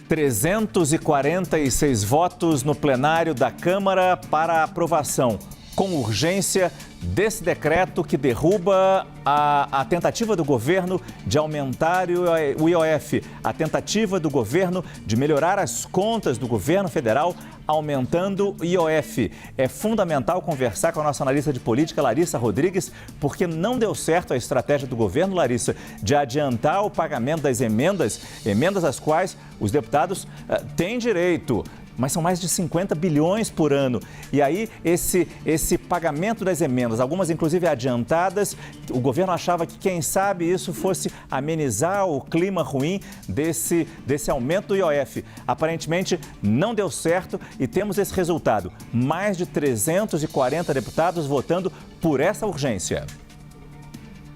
346 votos no plenário da Câmara para aprovação, com urgência, desse decreto que derruba a tentativa do governo de aumentar o IOF, a tentativa do governo de melhorar as contas do governo federal, aumentando o IOF. É fundamental conversar com a nossa analista de política, Larissa Rodrigues, porque não deu certo a estratégia do governo, Larissa, de adiantar o pagamento das emendas às quais os deputados têm direito. Mas são mais de 50 bilhões por ano. E aí, esse pagamento das emendas, algumas inclusive adiantadas, o governo achava que, quem sabe, isso fosse amenizar o clima ruim desse aumento do IOF. Aparentemente, não deu certo e temos esse resultado. Mais de 340 deputados votando por essa urgência.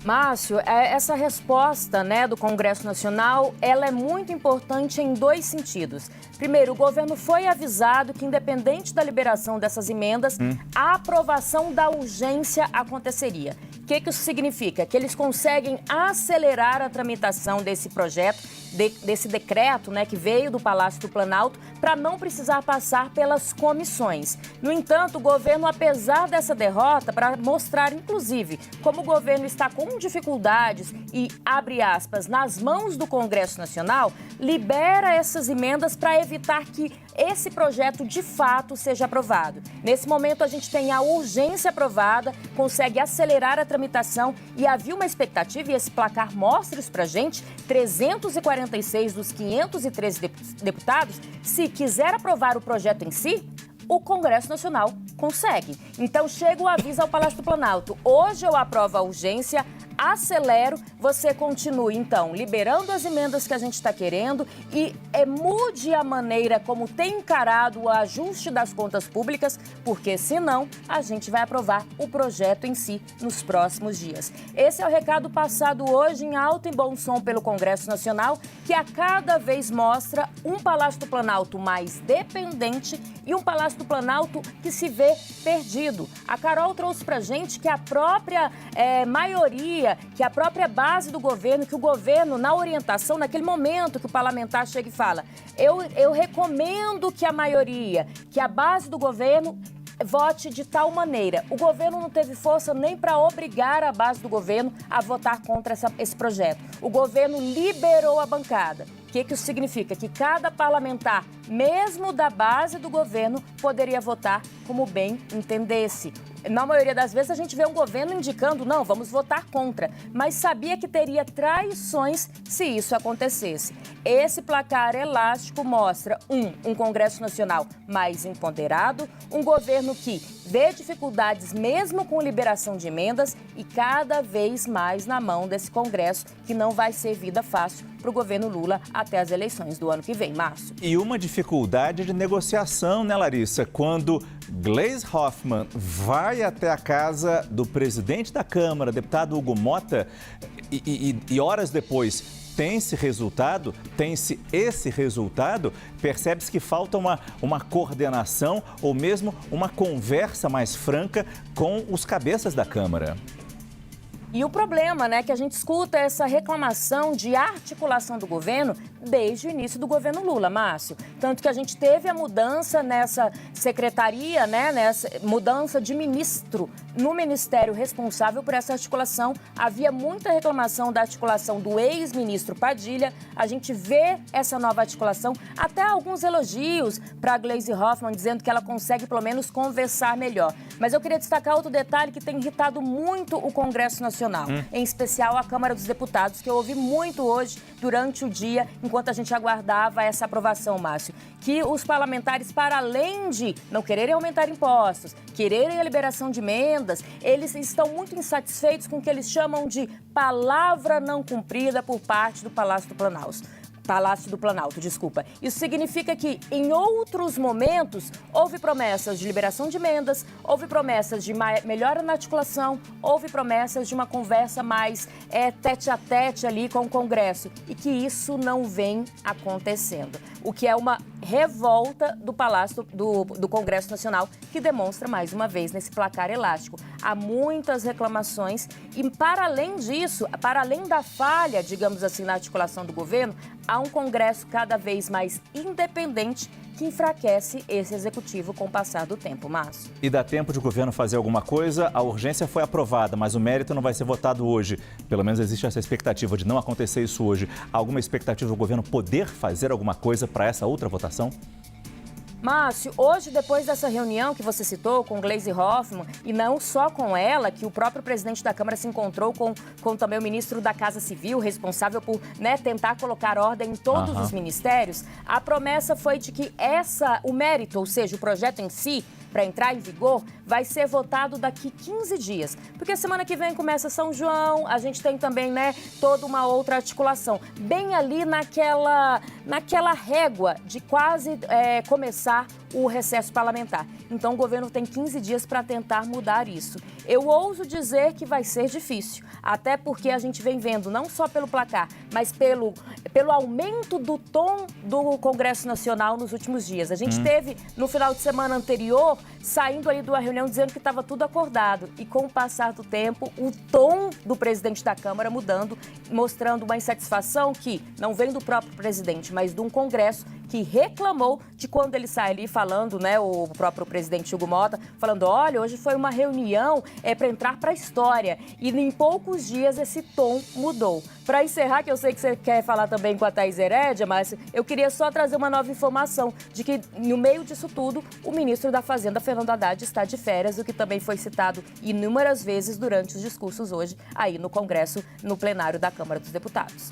Márcio, essa resposta, do Congresso Nacional, ela é muito importante em dois sentidos. Primeiro, o governo foi avisado que, independente da liberação dessas emendas, a aprovação da urgência aconteceria. O que isso significa? Que eles conseguem acelerar a tramitação desse projeto, desse decreto, que veio do Palácio do Planalto, para não precisar passar pelas comissões. No entanto, o governo, apesar dessa derrota, para mostrar, inclusive, como o governo está com dificuldades e, abre aspas, nas mãos do Congresso Nacional, libera essas emendas para evitar que esse projeto, de fato, seja aprovado. Nesse momento, a gente tem a urgência aprovada, consegue acelerar a tramitação e havia uma expectativa, e esse placar mostra isso para a gente, 346 dos 513 deputados, se quiser aprovar o projeto em si, o Congresso Nacional consegue. Então, chega o aviso ao Palácio do Planalto. Hoje eu aprovo a urgência, acelero, você continue, então, liberando as emendas que a gente está querendo e mude a maneira como tem encarado o ajuste das contas públicas, porque, senão, a gente vai aprovar o projeto em si nos próximos dias. Esse é o recado passado hoje em alto e bom som pelo Congresso Nacional, que a cada vez mostra um Palácio do Planalto mais dependente e um Palácio do Planalto que se vê perdido. A Carol trouxe pra gente que a própria maioria, que a própria base do governo, que o governo, na orientação, naquele momento que o parlamentar chega e fala, eu recomendo que a maioria, que a base do governo vote de tal maneira. O governo não teve força nem para obrigar a base do governo a votar contra esse projeto. O governo liberou a bancada. O que isso significa? Que cada parlamentar, mesmo da base do governo, poderia votar como bem entendesse. Na maioria das vezes a gente vê um governo indicando, não, vamos votar contra, mas sabia que teria traições se isso acontecesse. Esse placar elástico mostra, um Congresso Nacional mais empoderado, um governo que vê dificuldades mesmo com liberação de emendas e cada vez mais na mão desse Congresso, que não vai ser vida fácil para o governo Lula até as eleições do ano que vem, Márcio. E uma dificuldade de negociação, né, Larissa? Quando Gleisi Hoffmann vai até a casa do presidente da Câmara, deputado Hugo Motta, e horas depois tem-se esse resultado, percebe-se que falta uma coordenação ou mesmo uma conversa mais franca com os cabeças da Câmara. E o problema, que a gente escuta essa reclamação de articulação do governo desde o início do governo Lula, Márcio. Tanto que a gente teve a mudança nessa secretaria, nessa mudança de ministro no ministério responsável por essa articulação. Havia muita reclamação da articulação do ex-ministro Padilha. A gente vê essa nova articulação, até alguns elogios para a Gleisi Hoffmann, dizendo que ela consegue pelo menos conversar melhor. Mas eu queria destacar outro detalhe que tem irritado muito o Congresso Nacional. Em especial a Câmara dos Deputados, que eu ouvi muito hoje durante o dia, enquanto a gente aguardava essa aprovação, Márcio, que os parlamentares, para além de não quererem aumentar impostos, quererem a liberação de emendas, eles estão muito insatisfeitos com o que eles chamam de palavra não cumprida por parte do Palácio do Planalto, desculpa. Isso significa que, em outros momentos, houve promessas de liberação de emendas, houve promessas de melhora na articulação, houve promessas de uma conversa mais tete a tete ali com o Congresso, e que isso não vem acontecendo. O que é uma revolta do Palácio do Congresso Nacional, que demonstra mais uma vez nesse placar elástico. Há muitas reclamações e, para além disso, para além da falha, digamos assim, na articulação do governo, há um Congresso cada vez mais independente que enfraquece esse executivo com o passar do tempo, Márcio. E dá tempo de o governo fazer alguma coisa? A urgência foi aprovada, mas o mérito não vai ser votado hoje. Pelo menos existe essa expectativa de não acontecer isso hoje. Há alguma expectativa do governo poder fazer alguma coisa para essa outra votação? Márcio, hoje, depois dessa reunião que você citou com Gleisi Hoffmann, e não só com ela, que o próprio presidente da Câmara se encontrou com também o ministro da Casa Civil, responsável por tentar colocar ordem em todos os ministérios, a promessa foi de que o mérito, ou seja, o projeto em si, para entrar em vigor, vai ser votado daqui 15 dias. Porque semana que vem começa São João, a gente tem também, toda uma outra articulação. Bem ali naquela régua de quase começar o recesso parlamentar. Então, o governo tem 15 dias para tentar mudar isso. Eu ouso dizer que vai ser difícil, até porque a gente vem vendo, não só pelo placar, mas pelo aumento do tom do Congresso Nacional nos últimos dias. A gente teve, no final de semana anterior, saindo aí de uma reunião dizendo que estava tudo acordado. E com o passar do tempo, o tom do presidente da Câmara mudando, mostrando uma insatisfação que não vem do próprio presidente, mas de um Congresso que reclamou de quando ele sai ali falando, o próprio presidente Hugo Mota, falando, olha, hoje foi uma reunião para entrar para a história. E em poucos dias esse tom mudou. Para encerrar, que eu sei que você quer falar também com a Thaís Herédia, mas eu queria só trazer uma nova informação de que, no meio disso tudo, o ministro da Fazenda, Fernando Haddad, está de férias, o que também foi citado inúmeras vezes durante os discursos hoje aí no Congresso, no plenário da Câmara dos Deputados.